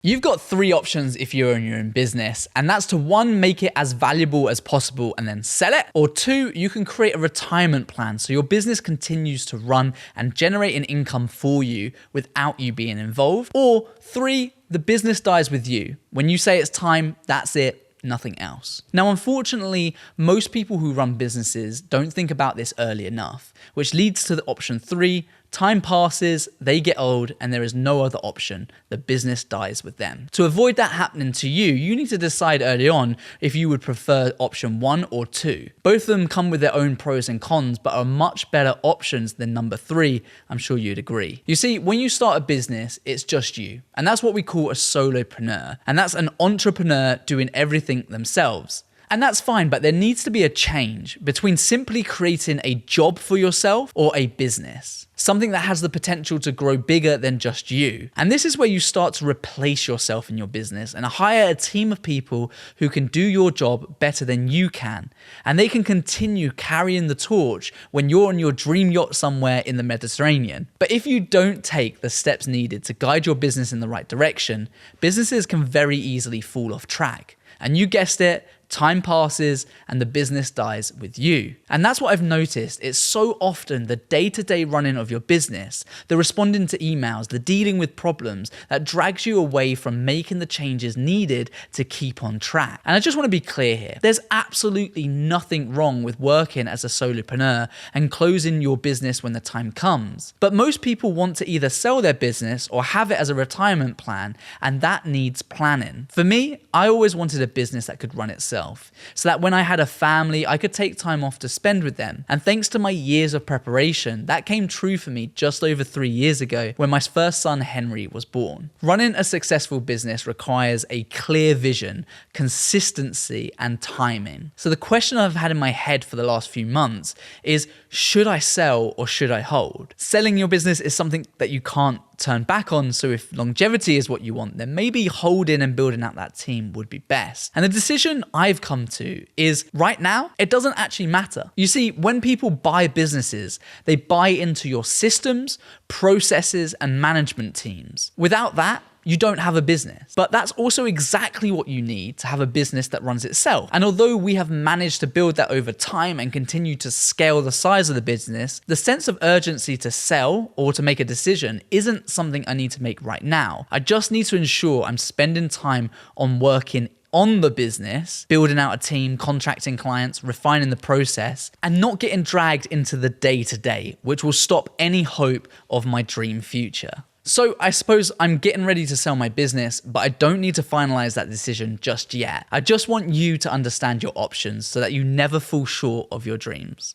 You've got three options if you're in your own business, and that's to one, make it as valuable as possible and then sell it, or two, you can create a retirement plan so your business continues to run and generate an income for you without you being involved, or three, the business dies with you. When you say it's time, that's it. Nothing else. Now, unfortunately, most people who run businesses don't think about this early enough, which leads to the option three. Time passes, they get old, and there is no other option. The business dies with them. To avoid that happening to you, you need to decide early on if you would prefer option one or two. Both of them come with their own pros and cons, but are much better options than number three. I'm sure you'd agree. You see, when you start a business, it's just you. And that's what we call a solopreneur. And that's an entrepreneur doing everything themselves. And that's fine, but there needs to be a change between simply creating a job for yourself or a business. Something that has the potential to grow bigger than just you. And this is where you start to replace yourself in your business and hire a team of people who can do your job better than you can. And they can continue carrying the torch when you're on your dream yacht somewhere in the Mediterranean. But if you don't take the steps needed to guide your business in the right direction, businesses can very easily fall off track. And you guessed it, time passes and the business dies with you. And that's what I've noticed. It's so often the day-to-day running of your business, the responding to emails, the dealing with problems that drags you away from making the changes needed to keep on track. And I just want to be clear here. There's absolutely nothing wrong with working as a solopreneur and closing your business when the time comes. But most people want to either sell their business or have it as a retirement plan, and that needs planning. For me, I always wanted a business that could run itself, so that when I had a family, I could take time off to spend with them. And thanks to my years of preparation, that came true for me just over 3 years ago when my first son, Henry, was born. Running a successful business requires a clear vision, consistency, and timing. So the question I've had in my head for the last few months is, should I sell or should I hold? Selling your business is something that you can't turn back on, so if longevity is what you want, then maybe holding and building out that team would be best. And the decision I've come to is right now, it doesn't actually matter. You see, when people buy businesses, they buy into your systems, processes, and management teams. Without that, you don't have a business. But that's also exactly what you need to have a business that runs itself. And although we have managed to build that over time and continue to scale the size of the business, the sense of urgency to sell or to make a decision isn't something I need to make right now. I just need to ensure I'm spending time on working on the business, building out a team, contracting clients, refining the process, and not getting dragged into the day-to-day, which will stop any hope of my dream future. So I suppose I'm getting ready to sell my business, but I don't need to finalize that decision just yet. I just want you to understand your options so that you never fall short of your dreams.